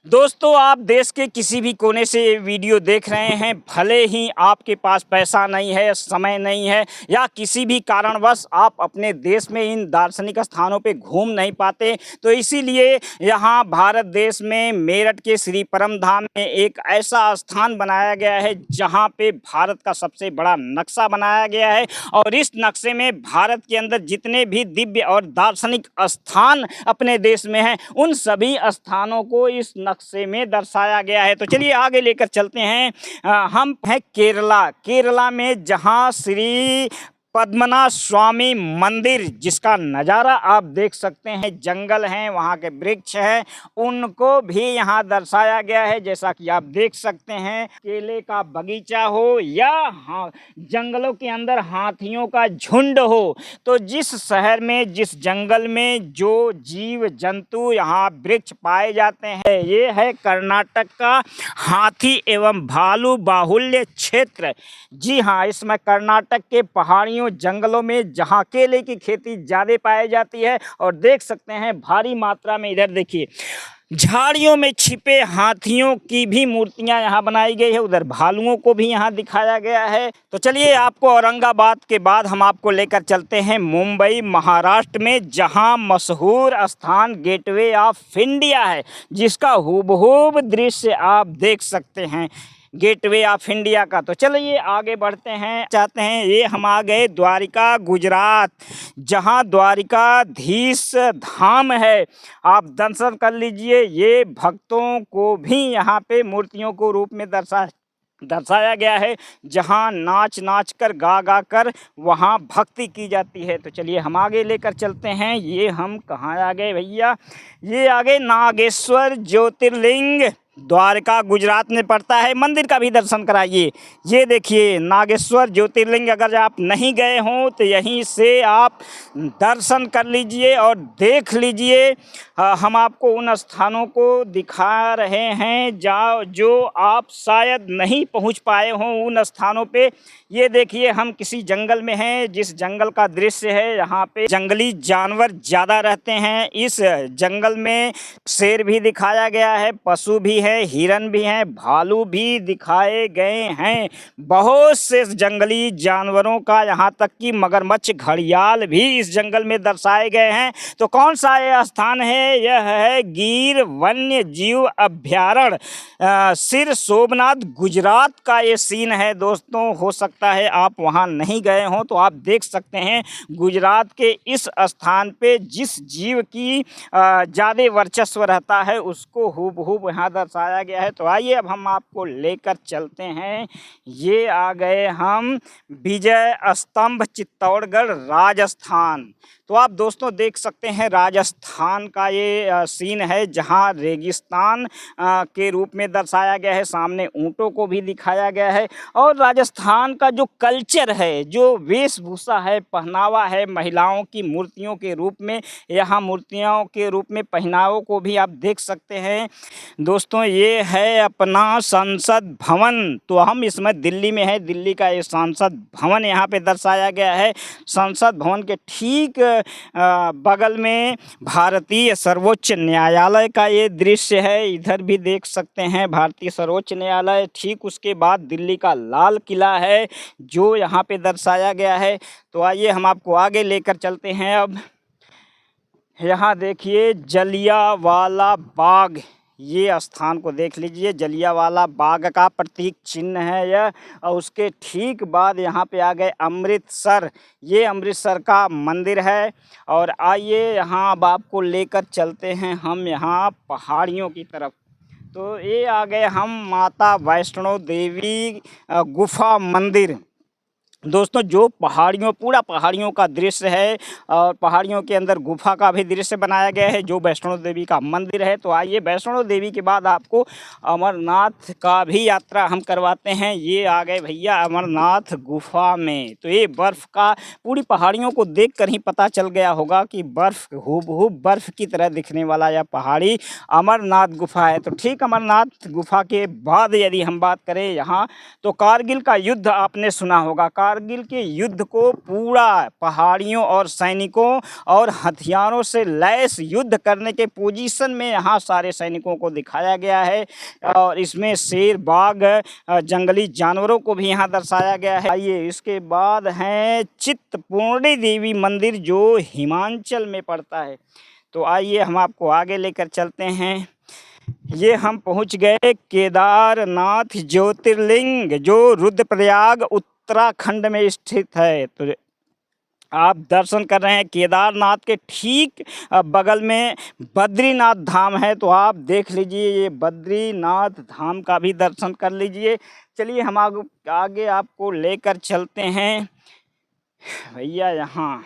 दोस्तों, आप देश के किसी भी कोने से ये वीडियो देख रहे हैं, भले ही आपके पास पैसा नहीं है, समय नहीं है या किसी भी कारणवश आप अपने देश में इन दार्शनिक स्थानों पे घूम नहीं पाते, तो इसीलिए यहाँ भारत देश में मेरठ के श्री परम धाम में एक ऐसा स्थान बनाया गया है जहाँ पे भारत का सबसे बड़ा नक्शा बनाया गया है। और इस नक्शे में भारत के अंदर जितने भी दिव्य और दार्शनिक स्थान अपने देश में हैं, उन सभी स्थानों को इस नक्शे में दर्शाया गया है। तो चलिए आगे लेकर चलते हैं। हम हैं केरला में, जहां श्री पद्मनाभ स्वामी मंदिर, जिसका नज़ारा आप देख सकते हैं। जंगल हैं, वहाँ के वृक्ष हैं, उनको भी यहाँ दर्शाया गया है। जैसा कि आप देख सकते हैं, केले का बगीचा हो या जंगलों के अंदर हाथियों का झुंड हो, तो जिस शहर में, जिस जंगल में जो जीव जंतु यहाँ वृक्ष पाए जाते हैं, ये है कर्नाटक का हाथी एवं भालू बाहुल्य क्षेत्र। जी हाँ, इसमें कर्नाटक के पहाड़ियों जंगलों में जहाँ केले की खेती ज़्यादा पाई जाती है। और देख सकते हैं भारी मात्रा में, इधर देखिए, झाड़ियों में छिपे हाथियों की भी मूर्तियां यहाँ बनाई गई है। उधर भालुओं को भी यहाँ दिखाया गया है। तो चलिए, आपको औरंगाबाद के बाद हम आपको लेकर चलते हैं मुंबई महाराष्ट्र में, जहाँ मशहूर स्थान गेटवे ऑफ इंडिया है, जिसका हूबहू दृश्य आप देख सकते हैं, गेटवे ऑफ इंडिया का। तो चलिए आगे बढ़ते हैं। चाहते हैं, ये हम आ गए द्वारिका गुजरात, जहां द्वारिकाधीश धाम है। आप दर्शन कर लीजिए। ये भक्तों को भी यहाँ पे मूर्तियों को रूप में दर्शाया गया है, जहाँ नाच नाच कर, गा गा कर वहाँ भक्ति की जाती है। तो चलिए हम आगे लेकर चलते हैं। ये हम कहाँ आ गए भैया? ये आ गए नागेश्वर ज्योतिर्लिंग, द्वारका गुजरात में पड़ता है। मंदिर का भी दर्शन कराइए। ये देखिए नागेश्वर ज्योतिर्लिंग, अगर आप नहीं गए हों तो यहीं से आप दर्शन कर लीजिए और देख लीजिए। हम आपको उन स्थानों को दिखा रहे हैं जो आप शायद नहीं पहुंच पाए हों उन स्थानों पे। ये देखिए, हम किसी जंगल में हैं, जिस जंगल का दृश्य है, यहाँ पे जंगली जानवर ज़्यादा रहते हैं। इस जंगल में शेर भी दिखाया गया है, पशु भी है, हिरन भी हैं, भालू भी दिखाए गए हैं। बहुत से जंगली जानवरों का, यहाँ तक कि मगरमच्छ, घड़ियाल भी इस जंगल में दर्शाए गए हैं। तो कौन सा यह स्थान है? यह है गिर वन्य जीव अभ्यारण्य, सिर सोमनाथ, गुजरात का ये सीन है। दोस्तों, हो सकता है आप वहाँ नहीं गए हों, तो आप देख सकते हैं गुजरात के इस स्थान पे जिस जीव की ज़्यादा वर्चस्व रहता है, उसको हूबहू यहाँ दर्शाया गया है। तो आइए अब हम आपको लेकर चलते हैं। ये आ गए हम विजय स्तंभ, चित्तौड़गढ़, राजस्थान। तो आप दोस्तों देख सकते हैं, राजस्थान का ये सीन है, जहाँ रेगिस्तान के रूप में दर्शाया गया है। सामने ऊँटों को भी दिखाया गया है। और राजस्थान का जो कल्चर है, जो वेशभूषा है, पहनावा है, महिलाओं की मूर्तियों के रूप में, यहाँ मूर्तियों के रूप में पहनावों को भी आप देख सकते हैं। दोस्तों, ये है अपना संसद भवन। तो हम इसमें दिल्ली में है, दिल्ली का ये संसद भवन यहाँ पे दर्शाया गया है। संसद भवन के ठीक बगल में भारतीय सर्वोच्च न्यायालय का ये दृश्य है। इधर भी देख सकते हैं भारतीय सर्वोच्च न्यायालय। ठीक उसके बाद दिल्ली का लाल किला है, जो यहाँ पे दर्शाया गया है। तो आइए हम आपको आगे लेकर चलते हैं। अब यहाँ देखिए जलियांवाला बाग, ये स्थान को देख लीजिए। जलियांवाला बाग का प्रतीक चिन्ह है यह। और उसके ठीक बाद यहाँ पे आ गए अमृतसर। ये अमृतसर का मंदिर है। और आइए यहाँ अब आपको लेकर चलते हैं हम यहाँ पहाड़ियों की तरफ। तो ये आ गए हम माता वैष्णो देवी गुफा मंदिर। दोस्तों, जो पहाड़ियों, पूरा पहाड़ियों का दृश्य है, और पहाड़ियों के अंदर गुफा का भी दृश्य बनाया गया है, जो वैष्णो देवी का मंदिर है। तो आइए, वैष्णो देवी के बाद आपको अमरनाथ का भी यात्रा हम करवाते हैं। ये आ गए भैया अमरनाथ गुफा में। तो ये बर्फ़ का, पूरी पहाड़ियों को देखकर ही पता चल गया होगा कि बर्फ़, हूबहू बर्फ़ की तरह दिखने वाला यह पहाड़ी अमरनाथ गुफा है। तो ठीक अमरनाथ गुफा के बाद यदि हम बात करें यहाँ, तो कारगिल का युद्ध आपने सुना होगा। कारगिल के युद्ध को पूरा पहाड़ियों और सैनिकों और हथियारों से लैस युद्ध करने के पोजीशन में यहाँ सारे सैनिकों को दिखाया गया है। और इसमें शेर, बाघ, जंगली जानवरों को भी यहाँ दर्शाया गया है। आइए इसके बाद है चिंतपूर्णी देवी मंदिर जो हिमाचल में पड़ता है। तो आइए हम आपको आगे लेकर चलते हैं। ये हम पहुंच गए केदारनाथ ज्योतिर्लिंग जो रुद्रप्रयाग उत्तराखंड में स्थित है। तो आप दर्शन कर रहे हैं केदारनाथ के ठीक बगल में बद्रीनाथ धाम है। तो आप देख लीजिए, ये बद्रीनाथ धाम का भी दर्शन कर लीजिए। चलिए हम आगे आपको लेकर चलते हैं भैया। यहाँ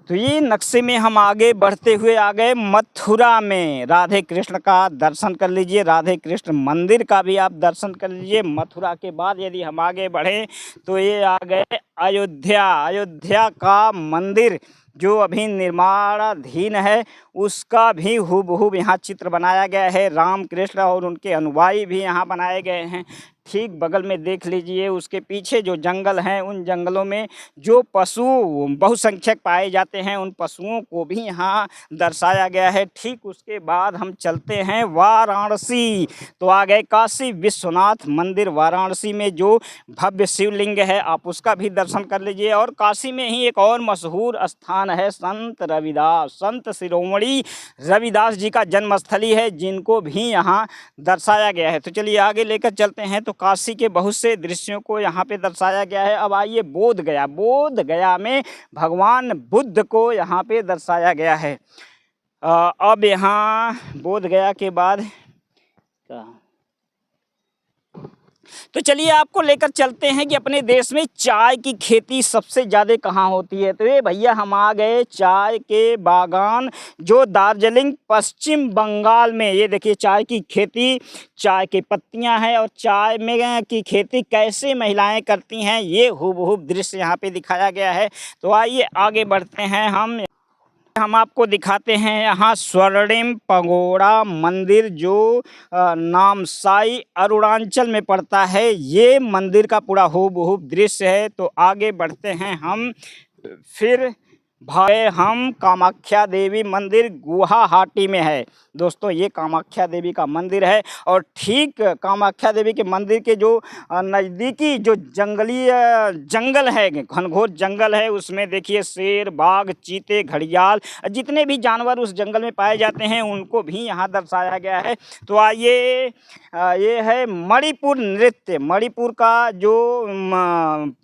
तो ये नक्शे में हम आगे बढ़ते हुए आ गए मथुरा में। राधे कृष्ण का दर्शन कर लीजिए, राधे कृष्ण मंदिर का भी आप दर्शन कर लीजिए। मथुरा के बाद यदि हम आगे बढ़ें तो ये आ गए अयोध्या। अयोध्या का मंदिर जो अभी निर्माणाधीन है उसका भी हूबहू यहाँ चित्र बनाया गया है। राम कृष्ण और उनके अनुयायी भी यहाँ बनाए गए हैं। ठीक बगल में देख लीजिए, उसके पीछे जो जंगल हैं उन जंगलों में जो पशु बहुसंख्यक पाए जाते हैं उन पशुओं को भी यहाँ दर्शाया गया है। ठीक उसके बाद हम चलते हैं वाराणसी। तो आ गए काशी विश्वनाथ मंदिर। वाराणसी में जो भव्य शिवलिंग है आप उसका भी दर्शन कर लीजिए। और काशी में ही एक और मशहूर स्थान है संत रविदास, संत शिरोमणि रविदास जी का जन्मस्थली है, जिनको भी यहाँ दर्शाया गया है। तो चलिए आगे लेकर चलते हैं। तो काशी के बहुत से दृश्यों को यहाँ पे दर्शाया गया है। अब आइए बोध गया। बोध गया में भगवान बुद्ध को यहाँ पे दर्शाया गया है। अब यहाँ बोध गया के बाद तो चलिए आपको लेकर चलते हैं कि अपने देश में चाय की खेती सबसे ज़्यादा कहाँ होती है। तो ये भैया हम आ गए चाय के बागान जो दार्जिलिंग पश्चिम बंगाल में। ये देखिए चाय की खेती, चाय की पत्तियां हैं और चाय में की खेती कैसे महिलाएं करती हैं ये हूबहू दृश्य यहाँ पे दिखाया गया है। तो आइए आगे बढ़ते हैं। हम आपको दिखाते हैं यहाँ स्वर्णिम पगोड़ा मंदिर जो नामसाई अरुणाचल में पड़ता है। ये मंदिर का पूरा हूबहू दृश्य है। तो आगे बढ़ते हैं हम। फिर हम कामाख्या देवी मंदिर गुवाहाटी में है। दोस्तों ये कामाख्या देवी का मंदिर है और ठीक कामाख्या देवी के मंदिर के जो नज़दीकी जो जंगल है, घनघोर जंगल है, उसमें देखिए शेर, बाघ, चीते, घड़ियाल, जितने भी जानवर उस जंगल में पाए जाते हैं उनको भी यहाँ दर्शाया गया है। तो आइए ये है मणिपुर नृत्य। मणिपुर का जो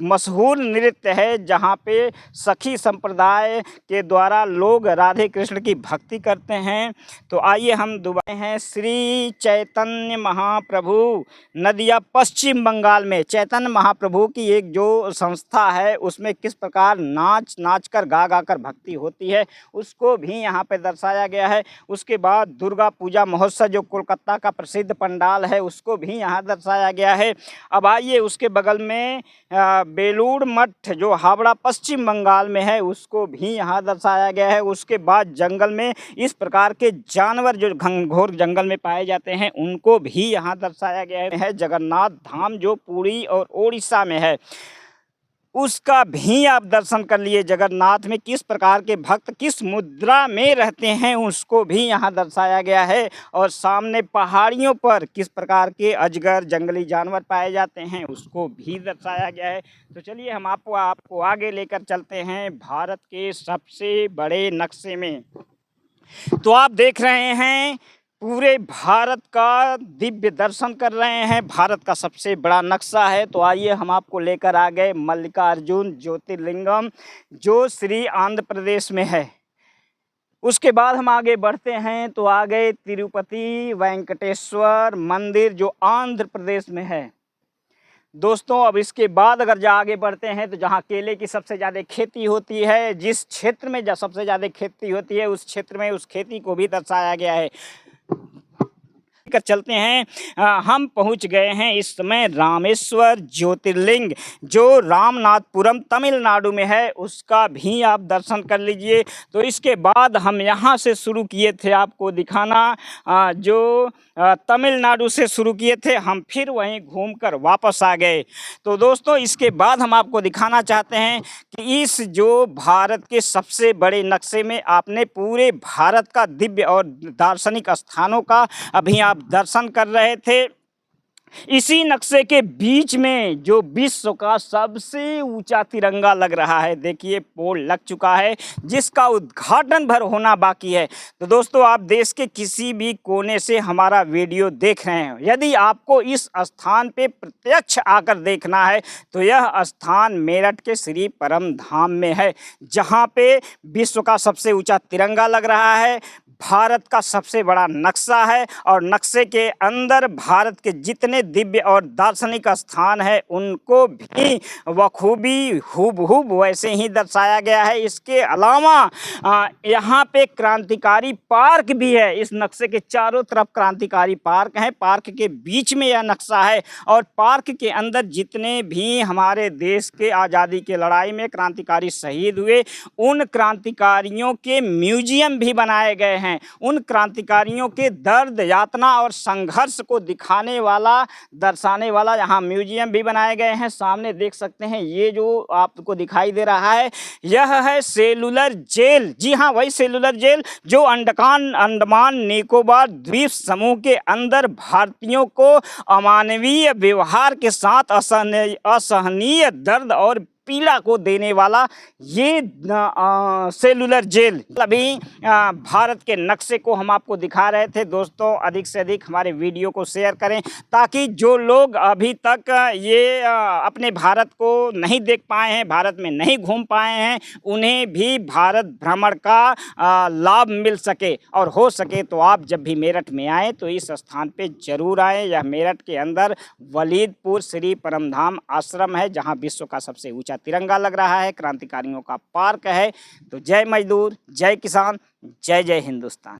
मशहूर नृत्य है जहाँ पे सखी संप्रदाय के द्वारा लोग राधे कृष्ण की भक्ति करते हैं। तो आइए हम दुबई हैं श्री चैतन्य महाप्रभु नदिया पश्चिम बंगाल में। चैतन्य महाप्रभु की एक जो संस्था है उसमें किस प्रकार नाच कर गा कर भक्ति होती है उसको भी यहाँ पे दर्शाया गया है। उसके बाद दुर्गा पूजा महोत्सव जो कोलकाता का प्रसिद्ध पंडाल है उसको भी यहाँ दर्शाया गया है। अब आइए उसके बगल में बेलूर मठ जो हावड़ा पश्चिम बंगाल में है उसको भी यहाँ दर्शाया गया है। उसके बाद जंगल में इस प्रकार के जानवर जो घनघोर जंगल में पाए जाते हैं उनको भी यहाँ दर्शाया गया है। जगन्नाथ धाम जो पुरी और ओडिशा में है उसका भी आप दर्शन कर लिए। जगन्नाथ में किस प्रकार के भक्त किस मुद्रा में रहते हैं उसको भी यहाँ दर्शाया गया है। और सामने पहाड़ियों पर किस प्रकार के अजगर, जंगली जानवर पाए जाते हैं उसको भी दर्शाया गया है। तो चलिए हम आपको आगे लेकर चलते हैं भारत के सबसे बड़े नक्शे में। तो आप देख रहे हैं पूरे भारत का दिव्य दर्शन कर रहे हैं। भारत का सबसे बड़ा नक्शा है। तो आइए हम आपको लेकर आ गए मल्लिकार्जुन ज्योतिर्लिंगम जो श्री आंध्र प्रदेश में है। उसके बाद हम आगे बढ़ते हैं तो आ गए तिरुपति वेंकटेश्वर मंदिर जो आंध्र प्रदेश में है। दोस्तों अब इसके बाद अगर आगे बढ़ते हैं तो जहाँ केले की सबसे ज़्यादा खेती होती है, जिस क्षेत्र में सबसे ज़्यादा खेती होती है उस क्षेत्र में उस खेती को भी दर्शाया गया है। कर चलते हैं। हम पहुंच गए हैं इस समय रामेश्वर ज्योतिर्लिंग जो रामनाथपुरम तमिलनाडु में है, उसका भी आप दर्शन कर लीजिए। तो इसके बाद हम यहाँ से शुरू किए थे आपको दिखाना, जो तमिलनाडु से शुरू किए थे, हम फिर वहीं घूमकर वापस आ गए। तो दोस्तों इसके बाद हम आपको दिखाना चाहते हैं कि इस जो भारत के सबसे बड़े नक्शे में आपने पूरे भारत का दिव्य और दार्शनिक स्थानों का अभी आप दर्शन कर रहे थे। इसी नक्शे के बीच में जो विश्व का सबसे ऊंचा तिरंगा लग रहा है, देखिए पोल लग चुका है जिसका उद्घाटन भर होना बाकी है। तो दोस्तों आप देश के किसी भी कोने से हमारा वीडियो देख रहे हैं, यदि आपको इस स्थान पे प्रत्यक्ष आकर देखना है तो यह स्थान मेरठ के श्री परम धाम में है, जहाँ पे विश्व का सबसे ऊंचा तिरंगा लग रहा है, भारत का सबसे बड़ा नक्शा है और नक्शे के अंदर भारत के जितने दिव्य और दार्शनिक स्थान है उनको भी बखूबी हूबहू वैसे ही दर्शाया गया है। इसके अलावा यहाँ पे क्रांतिकारी पार्क भी है। इस नक्शे के चारों तरफ क्रांतिकारी पार्क हैं, पार्क के बीच में यह नक्शा है और पार्क के अंदर जितने भी हमारे देश के आज़ादी के लड़ाई में क्रांतिकारी शहीद हुए उन क्रांतिकारियों के म्यूजियम भी बनाए गए हैं। उन क्रांतिकारियों के दर्द, यातना और संघर्ष को दिखाने वाला, दर्शाने वाला यहाँ म्यूजियम भी बनाए गए हैं। सामने देख सकते हैं, ये जो आपको दिखाई दे रहा है यह है सेलुलर जेल। जी हाँ, वही सेलुलर जेल जो अंडमान निकोबार द्वीप समूह के अंदर भारतीयों को अमानवीय व्यवहार के साथ असहनीय दर्द और पीड़ा को देने वाला ये सेलुलर जेल। अभी भारत के नक्शे को हम आपको दिखा रहे थे। दोस्तों अधिक से अधिक हमारे वीडियो को शेयर करें ताकि जो लोग अभी तक ये अपने भारत को नहीं देख पाए हैं, भारत में नहीं घूम पाए हैं, उन्हें भी भारत भ्रमण का लाभ मिल सके। और हो सके तो आप जब भी मेरठ में आएँ तो इस स्थान पे जरूर आएँ। यह मेरठ के अंदर वलीदपुर श्री परमधाम आश्रम है जहाँ विश्व का सबसे ऊंचा तिरंगा लग रहा है, क्रांतिकारियों का पार्क है। तो जय मजदूर, जय किसान, जय जय हिंदुस्तान।